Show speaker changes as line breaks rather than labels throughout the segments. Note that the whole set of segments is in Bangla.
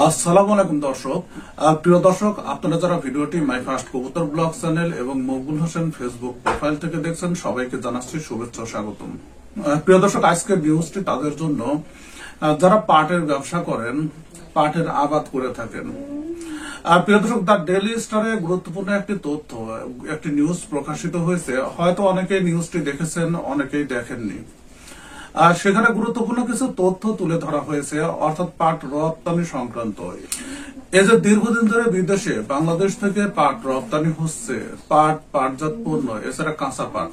আসসালামু আলাইকুম দর্শক। প্রিয় দর্শক, আপনারা যারা ভিডিওটি মাই ফার্স্ট কবুতর ব্লগ চ্যানেল এবং মকবুল হোসেন ফেসবুক প্রোফাইল থেকে দেখছেন, সবাইকে জানাচ্ছি শুভেচ্ছা ও স্বাগতম। প্রিয় দর্শক, আজকের নিউজটি তাদের জন্য যারা পাটের ব্যবসা করেন, পাটের আবাদ করে থাকেন। প্রিয় দর্শক, দ্য ডেইলি স্টারে গুরুত্বপূর্ণ একটি তথ্য, একটি নিউজ প্রকাশিত হয়েছে। হয়তো অনেকেই নিউজটি দেখেছেন, অনেকেই দেখেননি। সেখানে গুরুত্বপূর্ণ কিছু তথ্য তুলে ধরা হয়েছে, অর্থাৎ পাট রপ্তানি সংক্রান্ত। এই যে দীর্ঘদিন ধরে বিদেশে বাংলাদেশ থেকে পাট রপ্তানি হচ্ছে, পাটজাত পণ্য এছাড়া কাঁচা পাট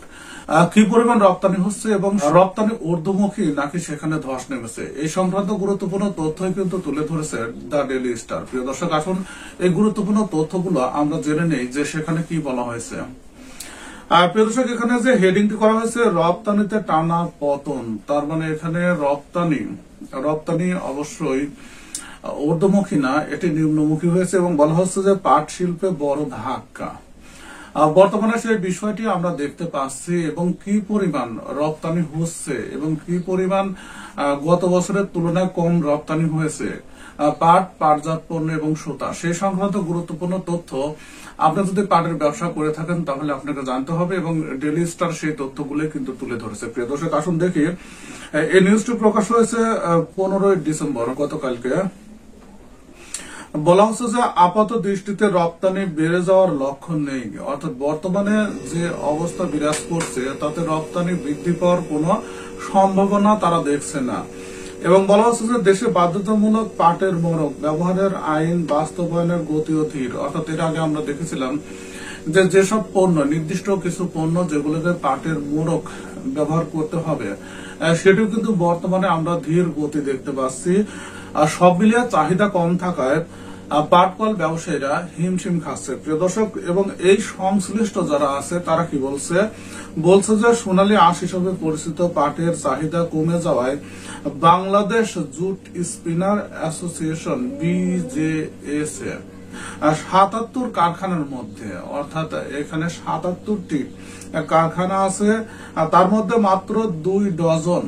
কি পরিমাণ রপ্তানি হচ্ছে এবং রপ্তানি ঊর্ধ্বমুখী নাকি সেখানে ধস নেমেছে, এই সংক্রান্ত গুরুত্বপূর্ণ তথ্যই কিন্তু তুলে ধরেছে দ্য ডেইলি স্টার। প্রিয় দর্শক, আসুন এই গুরুত্বপূর্ণ তথ্যগুলো আমরা জেনে নেই যে সেখানে কি বলা হয়েছে। প্রিয় দর্শক, এখানে যে হেডিংটি করা হয়েছে রপ্তানিতে টানা পতন, তার মানে এখানে রপ্তানি অবশ্যই ঊর্ধ্বমুখী না, এটি নিম্নমুখী হয়েছে এবং বলা হচ্ছে যে পাট শিল্পে বড় ধাক্কা। বর্তমানে সেই বিষয়টি আমরা দেখতে পাচ্ছি এবং কি পরিমাণ রপ্তানি হচ্ছে এবং কি পরিমাণ গত বছরের তুলনায় কম রপ্তানি হয়েছে পাটজাত পণ্য এবং সুতা, সেই সংক্রান্ত গুরুত্বপূর্ণ তথ্য আপনি যদি পাটের ব্যবসা করে থাকেন তাহলে আপনাকে জানতে হবে এবং ডেইলি স্টার সেই তথ্যগুলো কিন্তু তুলে ধরেছে। প্রিয় দর্শক, আসুন দেখি। এই নিউজটি প্রকাশ হয়েছে 15 ডিসেম্বর, গতকালকে। বলা হচ্ছে যে আপাত দৃষ্টিতে রপ্তানি বেড়ে যাওয়ার লক্ষণ নেই, অর্থাৎ বর্তমানে যে অবস্থা বিরাজ করছে তাতে রপ্তানি বৃদ্ধি পাওয়ার কোনো সম্ভাবনা তারা দেখছে না। এবং বলা হচ্ছে যে দেশে বাধ্যতামূলক পাটের মোড়ক ব্যবহারের আইন বাস্তবায়নের গতিও ধীর, অর্থাৎ এর আগে আমরা দেখেছিলাম যে যেসব পণ্য, নির্দিষ্ট কিছু পণ্য যেগুলোকে পাটের মোড়ক ব্যবহার করতে হবে, সেটিও কিন্তু বর্তমানে আমরা ধীর গতি দেখতে পাচ্ছি। আর সব মিলিয়ে চাহিদা কম থাকায় পাটকল ব্যবসায়ীরা হিমশিম খাচ্ছে। প্রিয় দর্শক, এবং এই সংশ্লিষ্ট যারা আছে তারা কি বলছে যে সোনালী আঁশ হিসেবে পরিচিত পাটের চাহিদা কমে যাওয়ায় Bangladesh jute spinner association BJSA 77 কারখানার মধ্যে, অর্থাৎ এখানে 77টি কারখানা আছে, তার মধ্যে মাত্র 2 ডজন,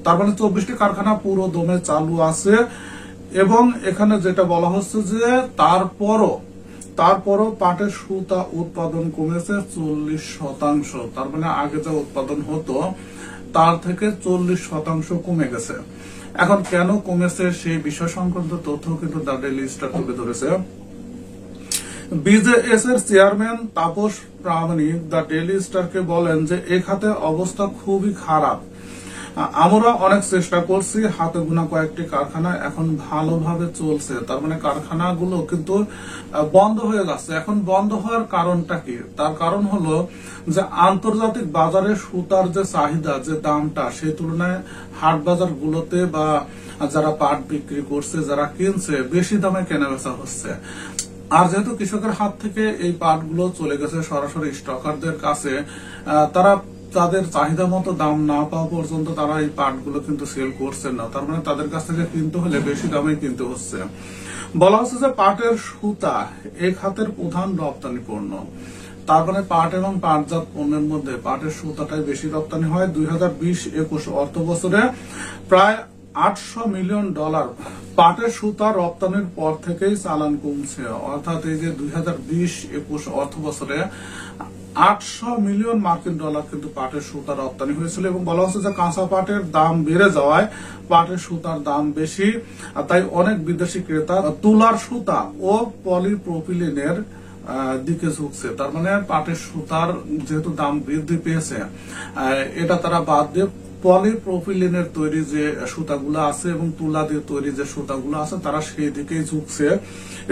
তার মানে 24টি কারখানা পুরো দমে চালু আছে। এবং এখানে যেটা বলা হচ্ছে যে তারপরও পাটের সুতা উৎপাদন কমেছে 40%, তার মানে আগে যা উৎপাদন হতো তার থেকে 40% কমে গেছে। এখন কেন কমেছে সেই বিষয় সংক্রান্ত তথ্য কিন্তু দ্য ডেইলি স্টার তুলে ধরেছে। BJS এর chairman Tapas Pramanik the Daily স্টারকে বলেন যে এ খাতে অবস্থা খুবই খারাপ। আমরা অনেক চেষ্টা করছি, হাতে গোনা কয়েকটি কারখানা এখন ভালোভাবে চলছে, তার মানে কারখানাগুলো কিন্তু বন্ধ হয়ে যাচ্ছে। এখন বন্ধ হওয়ার কারণটা কি? তার কারণ হলো যে আন্তর্জাতিক বাজারে সুতার যে চাহিদা, যে দামটা, সেই তুলনায় হাট বাজার গুলোতে বা যারা পাট বিক্রি করছে, যারা কিনছে, বেশি দামে কেনা বেচা হচ্ছে। আর যেহেতু কৃষকের হাত থেকে এই পাটগুলো চলে গেছে সরাসরি স্টকারদের কাছে, তারা তাদের চাহিদা মতো দাম না পাওয়া পর্যন্ত তারা এই পাটগুলো কিন্তু সেল করছেন না, তার মানে তাদের কাছ থেকে কিনতে হলে বেশি দামে কিনতে হচ্ছে। বলা হচ্ছে যে পাটের সুতা এই খাতের প্রধান রপ্তানি পণ্য, তার মানে পাট এবং পাটজাত পণ্যের মধ্যে পাটের সুতাটাই বেশি রপ্তানি হয়। 2020-21 অর্থ বছরে প্রায় $800 মিলিয়ন পাটের সুতা রপ্তানির পর থেকেই চালান কমছে, অর্থাৎ এই যে 2020-21 অর্থ বছরে $800 মিলিয়ন কিন্তু পাটের সুতা রপ্তানি হয়েছিল। এবং বলা হচ্ছে যে কাঁচা পাটের দাম বেড়ে যাওয়ায় পাটের সুতার দাম বেশি, তাই অনেক বিদেশি ক্রেতা তুলার সুতা ও পলিপ্রোপিলিনের দিকে ঝুঁকছে। তার মানে পাটের সুতার যেহেতু দাম বৃদ্ধি পেয়েছে, এটা তারা বাদ দিয়ে পলিপ্রোপিলিনের তৈরি যে সুতাগুলো আছে এবং তুলা দিয়ে তৈরি যে সুতাগুলো আছে তারা সেই দিকেই ঝুঁকছে।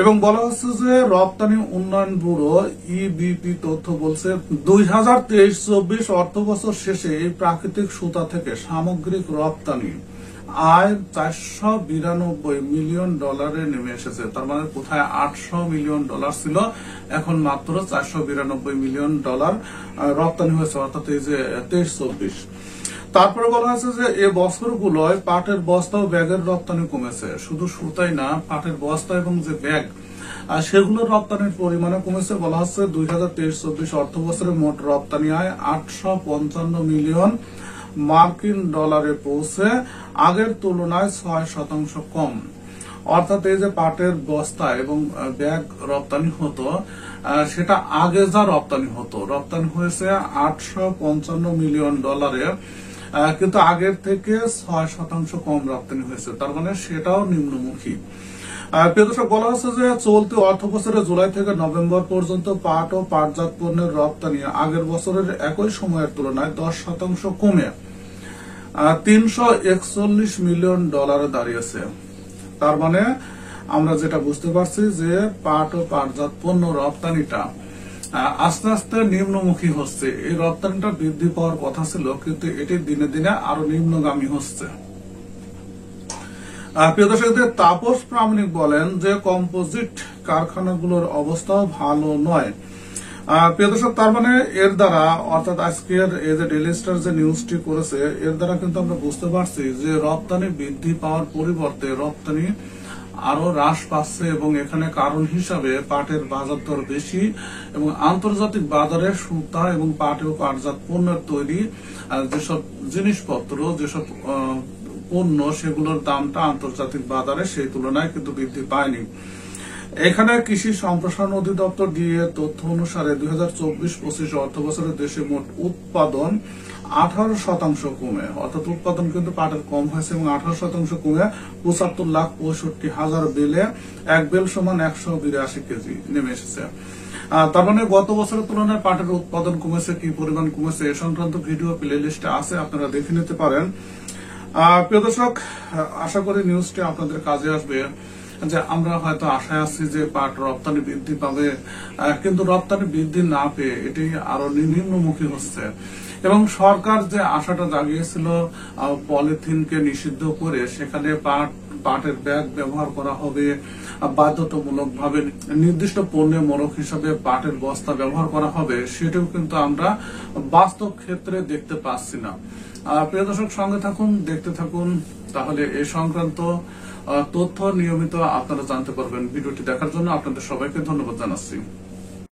এবং বলা হচ্ছে যে রপ্তানি উন্নয়ন ব্যুরো EBP তথ্য বলছে 2023-24 অর্থ বছর শেষে এই প্রাকৃতিক সুতা থেকে সামগ্রিক রপ্তানি আয় $492 মিলিয়ন নেমে এসেছে। তার মানে কোথায় $800 মিলিয়ন ছিল, এখন মাত্র $492 মিলিয়ন রপ্তানি হয়েছে, অর্থাৎ এই যে 23-24। তারপরে বলা হয়েছে যে এ বছরগুলোয় পাটের বস্তা ও ব্যাগের রপ্তানি কমেছে। শুধু সুতাই না, পাটের বস্তা এবং যে ব্যাগ সেগুলোর রপ্তানির পরিমাণে কমেছে। বলা হচ্ছে 2023-24 অর্থ বছরে মোট রপ্তানি আয় $855 মিলিয়ন পৌঁছে আগের তুলনায় 6% কম। অর্থাৎ এই যে পাটের বস্তা এবং ব্যাগ রপ্তানি হতো, সেটা আগে যা রপ্তানি হতো, রপ্তানি হয়েছে $855 মিলিয়ন, কিন্তু আগের থেকে 6% কম রপ্তানি হয়েছে, তার মানে সেটাও নিম্নমুখী। প্রিয় দর্শক, বলা হচ্ছে যে চলতি অর্থ বছরে জুলাই থেকে নভেম্বর পর্যন্ত পাট ও পাটজাত পণ্যের রপ্তানি আগের বছরের একই সময়ের তুলনায় 10% কমে $341 মিলিয়ন দাঁড়িয়েছে। তার মানে আমরা যেটা বুঝতে পারছি যে পাট ও পাটজাত পণ্য রপ্তানিটা আস্তে আস্তে নিম্নমুখী হচ্ছে। এই রপ্তানিটা বৃদ্ধি পাওয়ার কথা ছিল, কিন্তু এটি দিনে দিনে আরো নিম্নগামী হচ্ছে। প্রিয় দর্শকদের, তাপস প্রামাণিক বলেন যে কম্পোজিট কারখানাগুলোর অবস্থাও ভালো নয়। প্রিয় দর্শক, তার মানে এর দ্বারা, অর্থাৎ আজকের এই যে ডেইলি স্টার যে নিউজটি করেছে, এর দ্বারা কিন্তু আমরা বুঝতে পারছি যে রপ্তানি বৃদ্ধি পাওয়ার পরিবর্তে রপ্তানি আরো হ্রাস পাচ্ছে, এবং এখানে কারণ হিসাবে পাটের বাজার দর বেশি এবং আন্তর্জাতিক বাজারে সুতা এবং পাট ও পাটজাত পণ্যের তৈরি যেসব জিনিসপত্র, যেসব পণ্য, সেগুলোর দামটা আন্তর্জাতিক বাজারে সেই তুলনায় কিন্তু বৃদ্ধি পায়নি। এখানে কৃষি সম্প্রসারণ অধিদপ্তর দিয়ে তথ্য অনুসারে 2024-25 অর্থ বছরে দেশে মোট উৎপাদন 18% কমে, অর্থাৎ উৎপাদন কিন্তু পাটের কম হয়েছে এবং 18% কমে 75,65,000 বেলে, এক বেল সমান 182 কেজি নেমে এসেছে। তার মানে গত বছরের তুলনায় পাটের উৎপাদন কমেছে, কি পরিমাণ কমেছে এ সংক্রান্ত ভিডিও প্লে লিস্টে আছে, আপনারা দেখে নিতে পারেন। প্রিয় দর্শক, আশা করি নিউজটি আপনাদের কাজে আসবে। যে আমরা হয়তো আশায় আছি যে পাট রপ্তানি বৃদ্ধি পাবে, কিন্তু রপ্তানি বৃদ্ধি না পেয়ে এটি আরো নিম্নমুখী হচ্ছে। এবং সরকার যে আশাটা জাগিয়েছিল পলিথিনকে নিষিদ্ধ করে সেখানে পাটের ব্যাগ ব্যবহার করা হবে, বাধ্যতামূলকভাবে নির্দিষ্ট পণ্যের মোড়ক হিসাবে পাটের বস্তা ব্যবহার করা হবে, সেটাও কিন্তু আমরা বাস্তব ক্ষেত্রে দেখতে পাচ্ছি না। প্রিয় দর্শক, সঙ্গে থাকুন, দেখতে থাকুন, তাহলে এই সংক্রান্ত তথ্য নিয়মিত আপনারা জানতে পারবেন। ভিডিওটি দেখার জন্য আপনাদের সবাইকে ধন্যবাদ জানাচ্ছি।